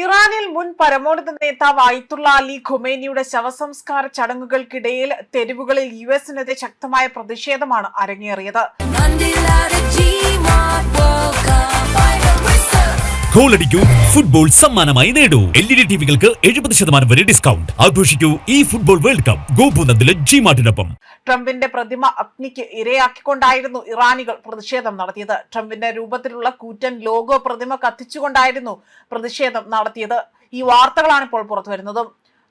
ഇറാനിൽ മുൻ പരമോന്നത നേതാവ് ആയത്തുള്ള അലി ഖൊമേനിയുടെ ശവസംസ്കാര ചടങ്ങുകൾക്കിടയിൽ തെരുവുകളിൽ യുഎസിനെതിരെ ശക്തമായ പ്രതിഷേധമാണ് അരങ്ങേറിയത്. ഗോളടിക്കൂ, ഫുട്ബോൾ സമ്മാനമായി നേടൂ. LED ടിവികൾക്ക് 70% വരെ ഡിസ്കൗണ്ട്. ആഘോഷിക്കൂ ഈ ഫുട്ബോൾ വേൾഡ് കപ്പ് ഗോപുനന്ദിലെ ജിമാർട്ടിനൊപ്പം. ട്രംപിന്റെ പ്രതിമ അഗ്നിക്ക് ഇരയാക്കിക്കൊണ്ടായിരുന്നു ഇറാനികൾ പ്രതിഷേധം നടത്തിയത്. ട്രംപിന്റെ രൂപത്തിലുള്ള കൂറ്റൻ ലോഗോ പ്രതിമ കത്തിച്ചുകൊണ്ടായിരുന്നു പ്രതിഷേധം നടത്തിയത്. ഈ വാർത്തകളാണ് ഇപ്പോൾ പുറത്തുവരുന്നതും.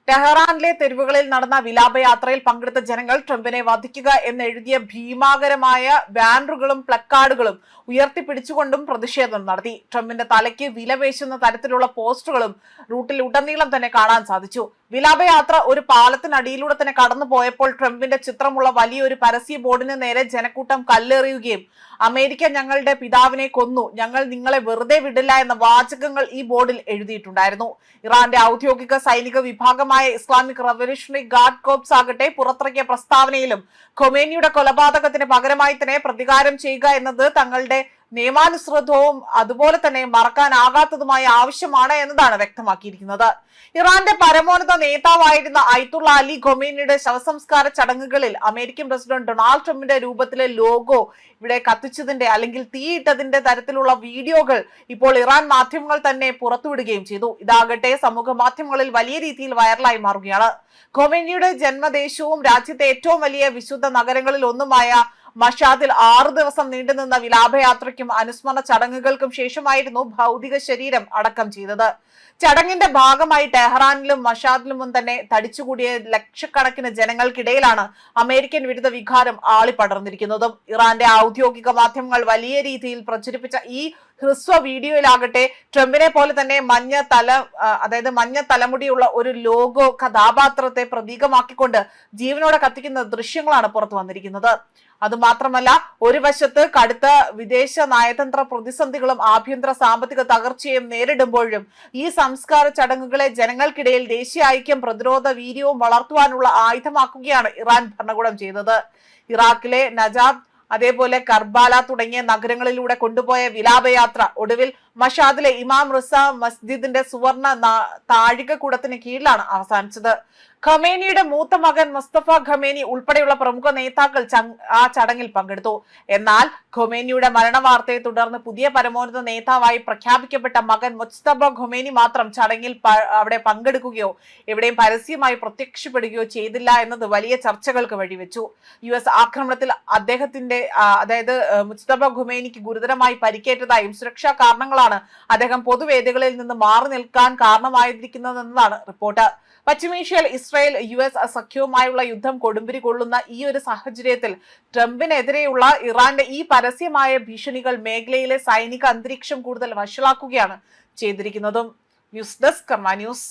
ടെഹ്റാനിലെ തെരുവുകളിൽ നടന്ന വിലാപയാത്രയിൽ പങ്കെടുത്ത ജനങ്ങൾ ട്രംപിനെ വധിക്കുക എന്നെഴുതിയ ഭീമാകരമായ ബാനറുകളും പ്ലക്കാർഡുകളും ഉയർത്തിപ്പിടിച്ചുകൊണ്ടും പ്രതിഷേധം നടത്തി. ട്രംപിന്റെ തലയ്ക്ക് വിലപേശുന്ന തരത്തിലുള്ള പോസ്റ്ററുകളും റൂട്ടിൽ ഉടനീളം തന്നെ കാണാൻ സാധിച്ചു. വിലാപയാത്ര ഒരു പാലത്തിനടിയിലൂടെ തന്നെ കടന്നു പോയപ്പോൾ ട്രംപിന്റെ ചിത്രമുള്ള വലിയൊരു പരസ്യ ബോർഡിന് നേരെ ജനക്കൂട്ടം കല്ലെറിയുകയും അമേരിക്ക ഞങ്ങളുടെ പിതാവിനെ കൊന്നു, ഞങ്ങൾ നിങ്ങളെ വെറുതെ വിടില്ല എന്ന വാചകങ്ങൾ ഈ ബോർഡിൽ എഴുതിയിട്ടുണ്ടായിരുന്നു. ഇറാന്റെ ഔദ്യോഗിക സൈനിക വിഭാഗമായ ഇസ്ലാമിക് റവല്യൂഷണറി ഗാർഡ് കോർപ്സ് ആകട്ടെ പുറത്തിറക്കിയ പ്രസ്താവനയിലും ഖൊമേനിയുടെ കൊലപാതകത്തിന് പകരമായി തന്നെ പ്രതികാരം ചെയ്യുക എന്നത് തങ്ങളുടെ നിയമാനുസൃതവും അതുപോലെ തന്നെ മറക്കാനാകാത്തതുമായ ആവശ്യമാണ് എന്നതാണ് വ്യക്തമാക്കിയിരിക്കുന്നത്. ഇറാന്റെ പരമോന്നത നേതാവായിരുന്ന ആയത്തുള്ള അലി ഖൊമേനിയുടെ ശവസംസ്കാര ചടങ്ങുകളിൽ അമേരിക്കൻ പ്രസിഡന്റ് ഡൊണാൾഡ് ട്രംപിന്റെ രൂപത്തിലെ ലോഗോ ഇവിടെ കത്തിച്ചതിന്റെ അല്ലെങ്കിൽ തീയിട്ടതിന്റെ തരത്തിലുള്ള വീഡിയോകൾ ഇപ്പോൾ ഇറാൻ മാധ്യമങ്ങൾ തന്നെ പുറത്തുവിടുകയും ചെയ്തു. ഇതാകട്ടെ സമൂഹ മാധ്യമങ്ങളിൽ വലിയ രീതിയിൽ വൈറലായി മാറുകയാണ്. ഖൊമേനിയുടെ ജന്മദേശവും രാജ്യത്തെ ഏറ്റവും വലിയ വിശുദ്ധ നഗരങ്ങളിൽ ഒന്നുമായ മഷാദിൽ 6 ദിവസം നീണ്ടുനിന്ന വിലാപയാത്രയ്ക്കും അനുസ്മരണ ചടങ്ങുകൾക്കും ശേഷമായിരുന്നു ഭൗതിക ശരീരം അടക്കം ചെയ്തത്. ചടങ്ങിന്റെ ഭാഗമായി ടെഹ്റാനിലും മഷാദിലും തന്നെ തടിച്ചുകൂടിയ ലക്ഷക്കണക്കിന് ജനങ്ങൾക്കിടയിലാണ് അമേരിക്കൻ വിരുദ്ധ വികാരം ആളിപ്പടർന്നിരിക്കുന്നതും. ഇറാന്റെ ഔദ്യോഗിക മാധ്യമങ്ങൾ വലിയ രീതിയിൽ പ്രചരിപ്പിച്ച ഈ ഹ്രസ്വ വീഡിയോയിലാകട്ടെ ട്രംപിനെ പോലെ തന്നെ മഞ്ഞ തലമുടിയുള്ള ഒരു ലോഗോ കഥാപാത്രത്തെ പ്രതീകമാക്കിക്കൊണ്ട് ജീവനോടെ കത്തിക്കുന്ന ദൃശ്യങ്ങളാണ് പുറത്തു വന്നിരിക്കുന്നത്. അതുമാത്രമല്ല, ഒരു വശത്ത് കടുത്ത വിദേശ നയതന്ത്ര പ്രതിസന്ധികളും ആഭ്യന്തര സാമ്പത്തിക തകർച്ചയും നേരിടുമ്പോഴും ഈ സംസ്കാര ചടങ്ങുകളെ ജനങ്ങൾക്കിടയിൽ ദേശീയ ഐക്യം പ്രതിരോധ വീര്യവും വളർത്തുവാനുള്ള ആയുധമാക്കുകയാണ് ഇറാൻ ഭരണകൂടം ചെയ്തത്. ഇറാഖിലെ നജാദ് അതേപോലെ കർബാല തുടങ്ങിയ നഗരങ്ങളിലൂടെ കൊണ്ടുപോയ വിലാപയാത്ര ഒടുവിൽ മഷാദിലെ ഇമാം റിസ മസ്ജിദിന്റെ സുവർണ താഴികക്കുടത്തിന് കീഴിലാണ് അവസാനിച്ചത്. ഖമേനിയുടെ മൂത്ത മകൻ മുസ്തഫ ഖമേനി ഉൾപ്പെടെയുള്ള പ്രമുഖ നേതാക്കൾ ആ ചടങ്ങിൽ പങ്കെടുത്തു. എന്നാൽ ഖൊമേനിയുടെ മരണവാർത്തയെ തുടർന്ന് പുതിയ പരമോന്നത നേതാവായി പ്രഖ്യാപിക്കപ്പെട്ട മകൻ മുജ്തബ ഖൊമേനി മാത്രം ചടങ്ങിൽ അവിടെ പങ്കെടുക്കുകയോ എവിടെയും പരസ്യമായി പ്രത്യക്ഷപ്പെടുകയോ ചെയ്തില്ല എന്നത് വലിയ ചർച്ചകൾക്ക് വഴിവെച്ചു. US ആക്രമണത്തിൽ അദ്ദേഹത്തിന്റെ മുജ്തബ ഖൊമേനിക്ക് ഗുരുതരമായി പരിക്കേറ്റതായും സുരക്ഷാ കാരണങ്ങളാണ് അദ്ദേഹം പൊതുവേദികളിൽ നിന്ന് മാറി നിൽക്കാൻ കാരണമായിരിക്കുന്നതെന്നാണ് റിപ്പോർട്ട്. പശ്ചിമേഷ്യയിൽ ഇസ്രായേൽ US സഖ്യവുമായുള്ള യുദ്ധം കൊടുമ്പിരി കൊള്ളുന്ന ഈ ഒരു സാഹചര്യത്തിൽ ട്രംപിനെതിരെയുള്ള ഇറാന്റെ ഈ പരസ്യമായ ഭീഷണികൾ മേഖലയിലെ സൈനിക അന്തരീക്ഷം കൂടുതൽ വഷളാക്കുകയാണ് ചെയ്തിരിക്കുന്നതും. ന്യൂസ് ഡെസ്ക് കർമ്മ ന്യൂസ്.